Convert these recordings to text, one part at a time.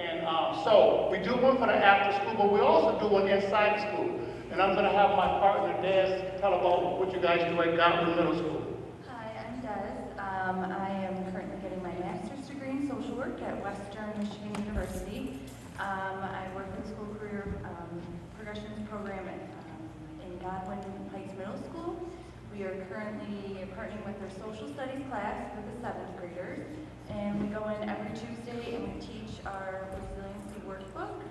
And so we do one for the after school, but we also do one inside school. And I'm going to have my partner, Des, tell about what you guys do at Godwin Middle School. Hi, I'm Des. I am currently getting my master's degree in social work at Western Michigan University. I work in school career progressions program in Godwin Heights Middle School. We are currently partnering with their social studies class with the 7th graders. And we go in every Tuesday and we teach our resiliency workbook.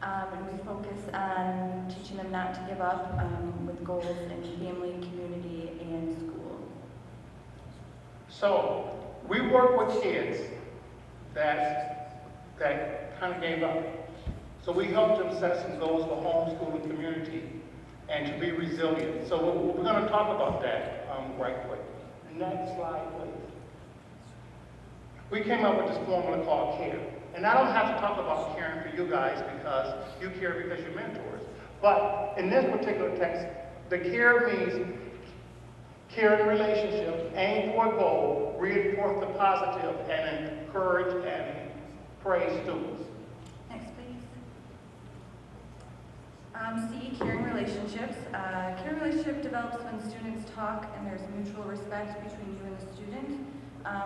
And we focus on teaching them not to give up with goals in family, community, and school. So we work with kids that kind of gave up. So we help them set some goals for homeschool and community and to be resilient. So we're going to talk about that right quick. Next slide, please. We came up with this formula called CARE. And I don't have to talk about caring for you guys because you care because you're mentors. But in this particular text, the CARE means care in relationships, aim for a goal, reinforce the positive, and encourage and praise students. Next, please. C, caring relationships. Caring relationship develops when students talk and there's mutual respect between you and the student.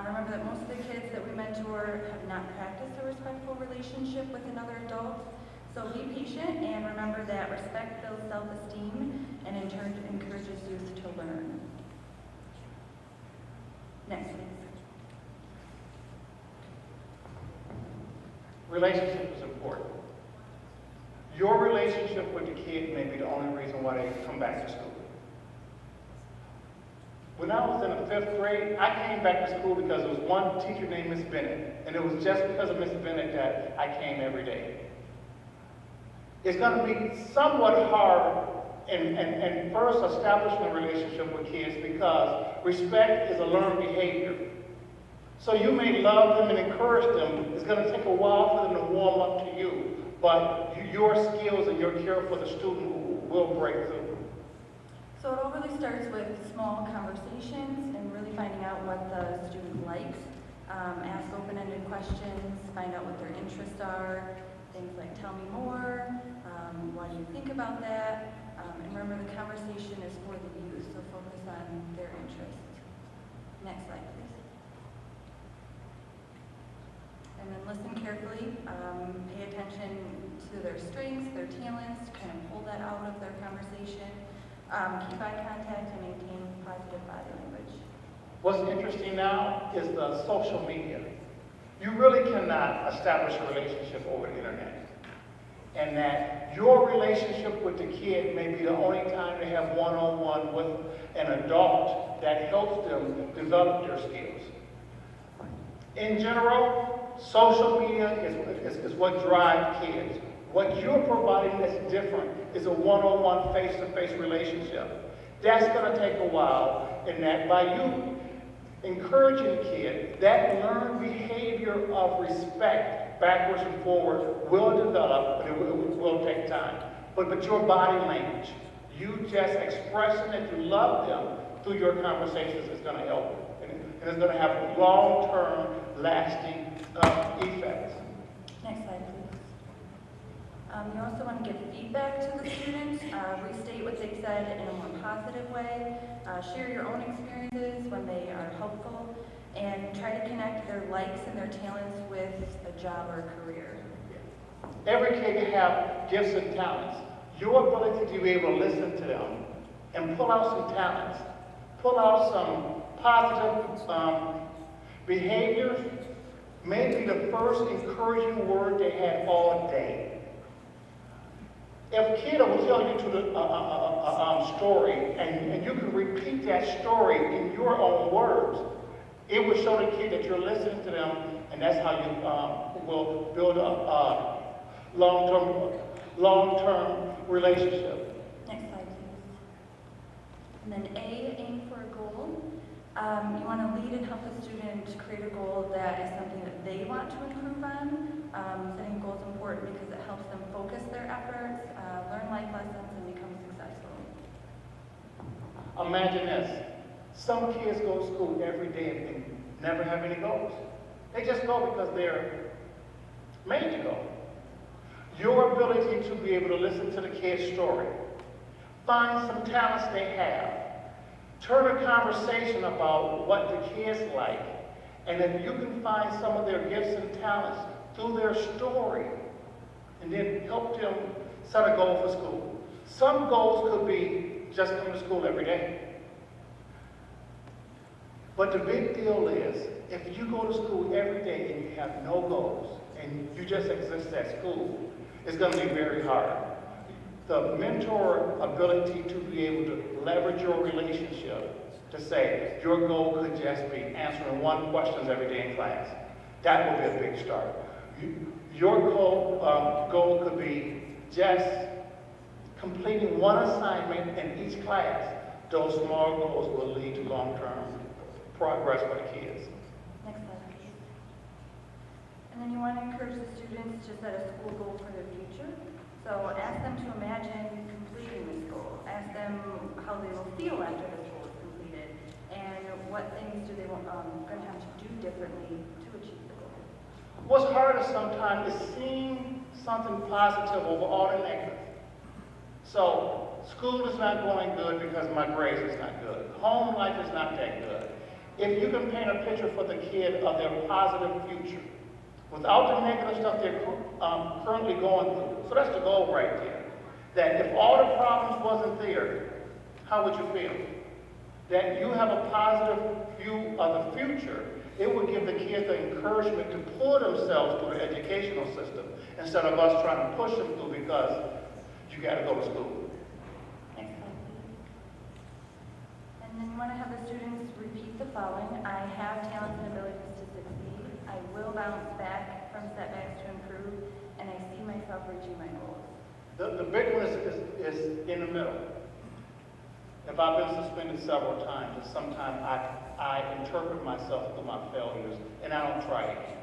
Remember that most of the kids that we mentor have not practiced a respectful relationship with another adult. So be patient and remember that respect builds self-esteem and in turn encourages youth to learn. Next, please. Relationship is important. Your relationship with the kid may be the only reason why they come back to school. When I was in the 5th grade, I came back to school because there was one teacher named Miss Bennett. And it was just because of Miss Bennett that I came every day. It's going to be somewhat hard in first establishing a relationship with kids because respect is a learned behavior. So you may love them and encourage them. It's going to take a while for them to warm up to you. But your skills and your care for the student will break through. So it all really starts with small conversations and really finding out what the student likes. Ask open-ended questions, find out what their interests are, things like tell me more, why do you think about that? And remember the conversation is for the youth, so focus on their interests. Next slide, please. And then listen carefully, pay attention to their strengths, their talents, kind of pull that out of their conversation. Keep eye contact and maintain positive body language. What's interesting now is the social media. You really cannot establish a relationship over the internet. And that your relationship with the kid may be the only time they have one-on-one with an adult that helps them develop their skills. In general, social media is what drives kids. What you're providing that's different is a one-on-one, face-to-face relationship. That's going to take a while, and that by you encouraging the kid, that learned behavior of respect backwards and forward will develop, but it will take time. But your body language, you just expressing that you love them through your conversations is going to help. And it's going to have long-term, lasting effects. Next slide, please. You also want to give feedback to the students, restate what they said in a more positive way, share your own experiences when they are helpful, and try to connect their likes and their talents with a job or a career. Every kid have gifts and talents. Your ability to be able to listen to them and pull out some talents, pull out some positive behaviors, may be the first encouraging word they had all day. If a kid will tell you to the story and you can repeat that story in your own words, it will show the kid that you're listening to them, and that's how you will build a long-term relationship. Next slide, please. And then A, aim for a goal. You want to lead and help the student create a goal that is something that they want to improve on. Setting goals is important because it helps them focus their efforts, learn life lessons, and become successful. Imagine this. Some kids go to school every day and never have any goals. They just go because they're made to go. Your ability to be able to listen to the kid's story, find some talents they have, turn a conversation about what the kids like, and if you can find some of their gifts and talents through their story, and then help them set a goal for school. Some goals could be just come to school every day. But the big deal is, if you go to school every day and you have no goals, and you just exist at school, it's going to be very hard. The mentor ability to be able to leverage your relationship to say your goal could just be answering one question every day in class. That would be a big start. Your goal could be just completing one assignment in each class. Those small goals will lead to long-term progress for the kids. Next slide, please. And then you want to encourage the students to set a school goal for their future. So ask them to imagine completing this goal. Ask them how they will feel after this goal is completed, and what things do they want going to have to do differently to achieve the goal. What's harder sometimes is seeing something positive over all the negative. So school is not going good because my grades is not good. Home life is not that good. If you can paint a picture for the kid of their positive future, without the negative stuff they're currently going through. So that's the goal right there. That if all the problems wasn't there, how would you feel? That you have a positive view of the future, it would give the kids the encouragement to pull themselves through the educational system instead of us trying to push them through because you got to go to school. Next slide, please. And then you want to have the students repeat the following. I have talents and abilities to succeed. I will bounce back from setbacks to improve, and I see myself reaching my goals. The big one is in the middle. If I've been suspended several times, and sometimes I interpret myself through my failures, and I don't try again.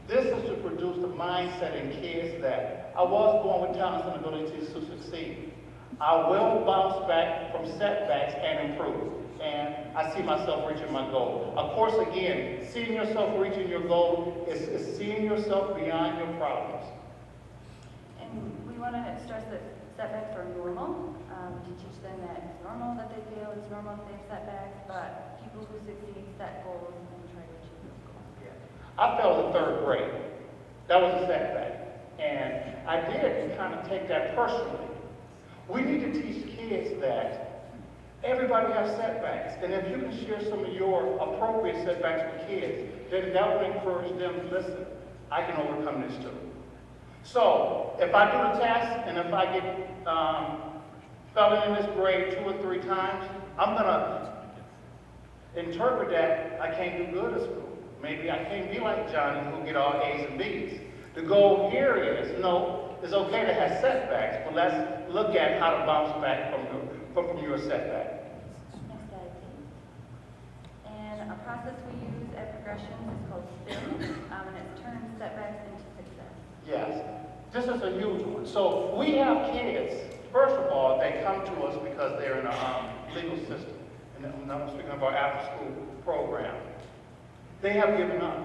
This is to produce the mindset in kids that I was born with talents and abilities to succeed. I will bounce back from setbacks and improve. And I see myself reaching my goal. Of course, again, seeing yourself reaching your goal is seeing yourself beyond your problems. And we want to stress that setbacks are normal. To teach them that it's normal that they fail, it's normal if they have setbacks, but people who succeed set goals and try to achieve those goals. I failed in third grade. That was a setback. And I did kind of take that personally. We need to teach kids that everybody has setbacks. And if you can share some of your appropriate setbacks with kids, then that will encourage them to listen. I can overcome this too. So if I do the test and if I get fell in this grade 2 or 3 times, I'm going to interpret that I can't do good at school. Maybe I can't be like Johnny who get all A's and B's. The goal here is, no, it's okay to have setbacks, but let's look at how to bounce back from your setback. Next slide, please. And a process we use at Progressions is called SPIN, and it turns setbacks into success. Yes, this is a huge one. So we have kids, first of all, they come to us because they're in a legal system. And I'm speaking of our after-school program. They have given up.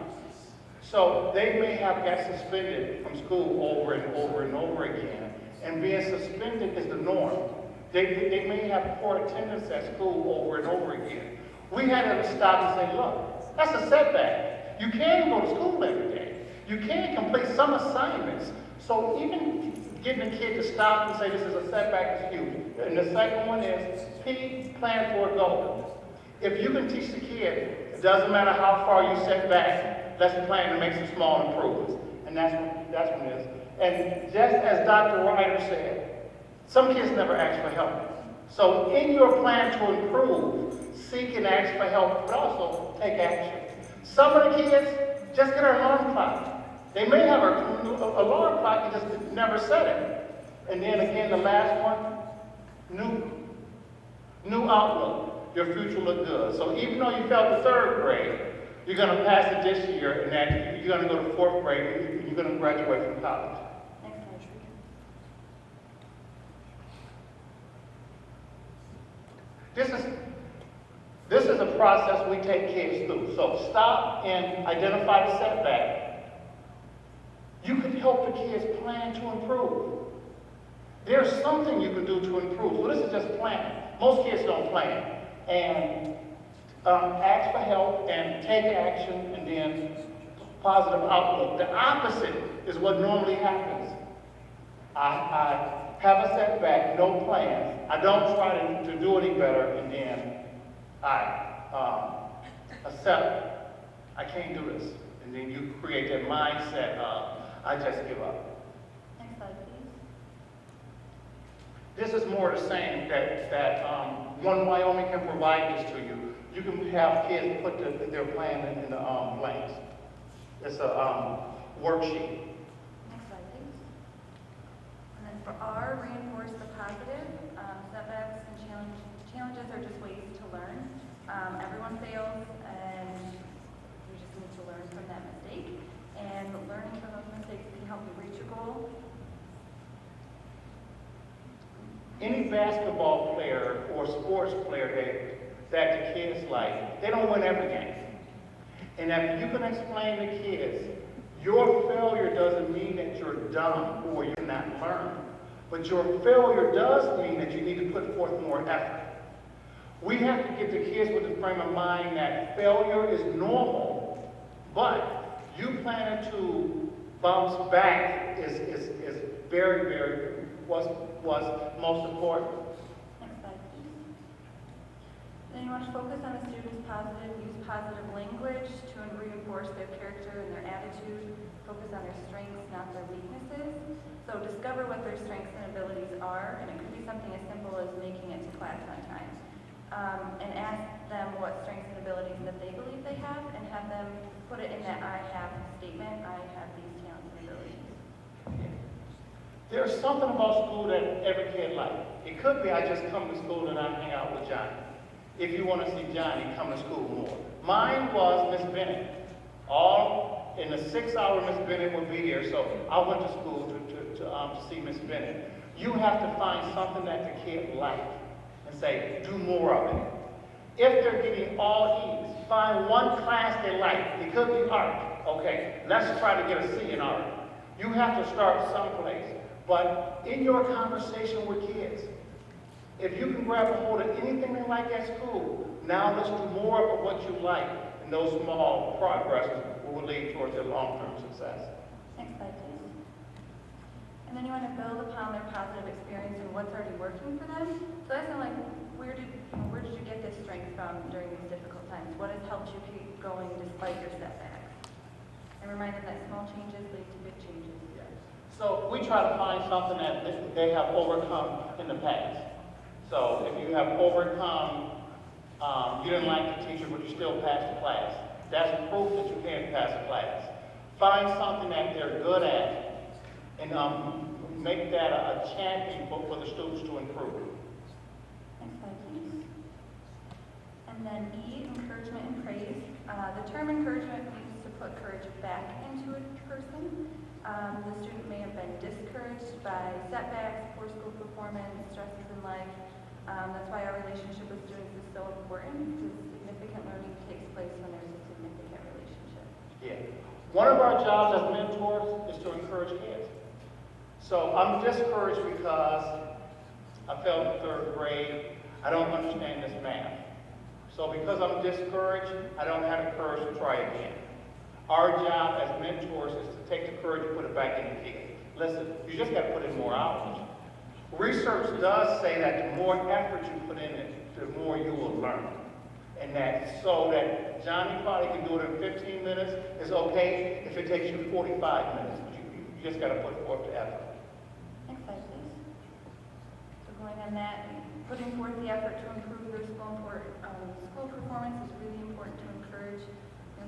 So they may have got suspended from school over and over and over again. And being suspended is the norm. They may have poor attendance at school over and over again. We had to stop and say, look, that's a setback. You can go to school every day. You can complete some assignments. So even getting a kid to stop and say this is a setback is huge. And the second one is P, plan for a goal. If you can teach the kid, it doesn't matter how far you set back, let's plan to make some small improvements. And that's what it is. And just as Dr. Ryder said, some kids never ask for help. So in your plan to improve, seek and ask for help, but also take action. Some of the kids just get an alarm clock. They may have an alarm clock, you just never set it. And then again, the last one, new outlook. Your future look good. So even though you failed the third grade, you're going to pass it this year, and then you're going to go to 4th grade, and you're going to graduate from college. Next slide, please. This is a process we take kids through. So stop and identify the setback. You can help the kids plan to improve. There's something you can do to improve. So this is just planning. Most kids don't plan. And ask for help and take action and then positive outlook. The opposite is what normally happens. I have a setback, no plans. I don't try to do any better, and then I accept I can't do this. And then you create that mindset of, I just give up. Next slide, please. This is more the same that One Wyoming can provide this to you. You can have kids put their plan in the blanks. It's a worksheet. Next slide, please. And then for R, reinforce the positive. Setbacks and challenges are just ways to learn. Everyone fails, and you just need to learn from that mistake. And learning from those mistakes can help you reach your goal. Any basketball player or sports player that the kids like, they don't win every game. And if you can explain to kids, your failure doesn't mean that you're dumb or you're not learn. But your failure does mean that you need to put forth more effort. We have to get the kids with the frame of mind that failure is normal, but you planning to bounce back is very, very, was most important. Next slide, please. Then you want to focus on the students' positive, use positive language to reinforce their character and their attitude. Focus on their strengths, not their weaknesses. So discover what their strengths and abilities are, and it could be something as simple as making it to class on time. And ask them what strengths and abilities that they believe they have, and have them put it in that I have statement, I have these talents and abilities. There's something about school that every kid likes. It could be I just come to school and I hang out with Johnny. If you want to see Johnny, come to school more. Mine was Miss Bennett. All in the 6 hour, Miss Bennett would be here, so I went to school to see Miss Bennett. You have to find something that the kid likes and say, do more of it. If they're getting all E's, find one class they like. It could be art. Okay, let's try to get a C in art. You have to start someplace. But in your conversation with kids, if you can grab a hold of anything they like at school, now let's do more of what you like, and those small progresses will lead towards their long-term success. Next slide, please. And then you want to build upon their positive experience and what's already working for them. So that's not like, where did you get this strength from during these difficult times? What has helped you keep going despite your setbacks? And remind them that small changes lead to big changes. So we try to find something that they have overcome in the past. So if you have overcome, you didn't like the teacher, but you still passed the class. That's proof that you can pass a class. Find something that they're good at and make that a champion for the students to improve. Next slide, please. And then E, encouragement and praise. The term encouragement means to put courage back into a person. The student may have been discouraged by setbacks, poor school performance, stresses in life. That's why our relationship with students is so important, because significant learning takes place when there's a significant relationship. Yeah. One of our jobs as mentors is to encourage kids. So I'm discouraged because I failed in 3rd grade. I don't understand this math. So because I'm discouraged, I don't have the courage to try again. Our job as mentors is to take the courage and put it back in the kid. Listen, you just got to put in more hours. Research does say that the more effort you put in it, the more you will learn. And that so that Johnny probably can do it in 15 minutes is okay if it takes you 45 minutes. But you just got to put forth the effort. Next slide, please. So going on that, putting forth the effort to improve their school performance is really important to encourage.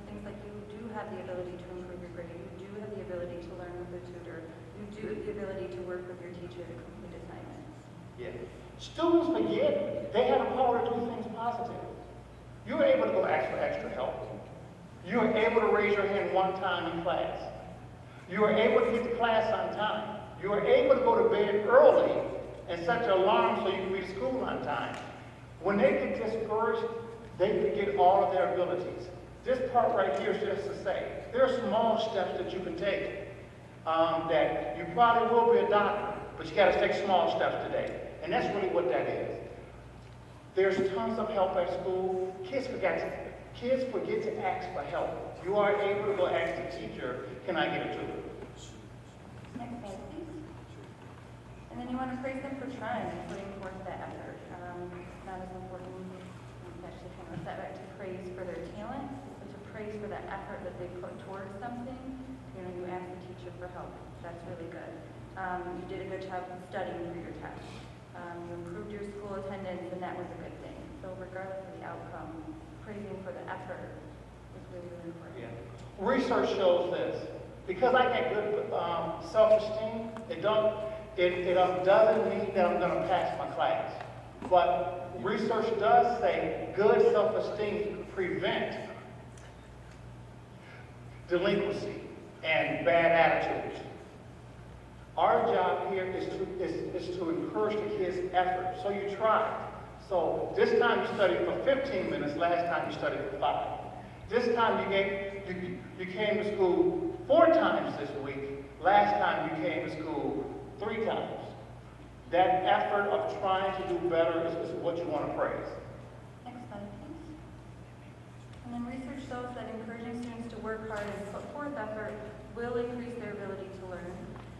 Things like you do have the ability to improve your grade, you do have the ability to learn with a tutor, you do have the ability to work with your teacher to complete assignments. Yeah. Students forget they have a power to do things positive. You're able to go ask for extra help. You're able to raise your hand one time in class. You are able to get to class on time. You are able to go to bed early and set your alarm so you can be to school on time. When they get discouraged, they forget all of their abilities. This part right here is just to say, there are small steps that you can take. that you probably will be a doctor, but you got to take small steps today. And that's really what that is. There's tons of help at school. Kids forget to ask for help. You are able to go ask the teacher, can I get a tutor? Next slide, please. And then you want to praise them for trying and putting forth that effort. Not as important, it's actually kind of a setback to praise for their talent, but to praise for the effort that they put towards something. You know, you ask the teacher for help. That's really good. You did a good job studying for your test. You improved your school attendance, and that was a good thing. So regardless of the outcome, praising for the effort is really, really important. Yeah. Research shows this. Because I get good self-esteem, it doesn't mean that I'm going to pass my class. But research does say good self-esteem prevents delinquency and bad attitudes. Our job here is to encourage the kids' effort. So you try. So this time you studied for 15 minutes, last time you studied for 5. This time you came to school 4 times this week. Last time you came to school 3 times. That effort of trying to do better is what you want to praise. Next slide, please. And then research shows that encouraging students to work hard and put forth effort will increase their ability to learn.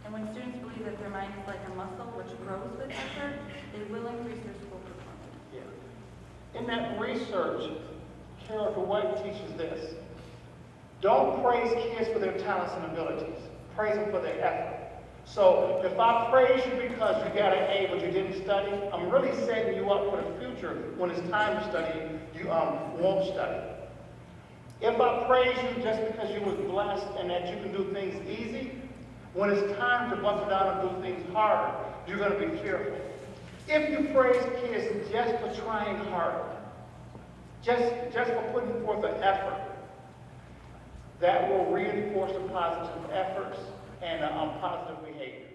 And when students believe that their mind is like a muscle which grows with effort, they will increase their school performance. Yeah. In that research, Carol White teaches this. Don't praise kids for their talents and abilities. Praise them for their effort. So if I praise you because you got an A but you didn't study, I'm really setting you up for the future. When it's time to study, you won't study. If I praise you just because you was blessed and that you can do things easy, when it's time to buckle down and do things harder, you're going to be fearful. If you praise kids just for trying harder, just for putting forth an effort, that will reinforce the positive efforts and positive behavior.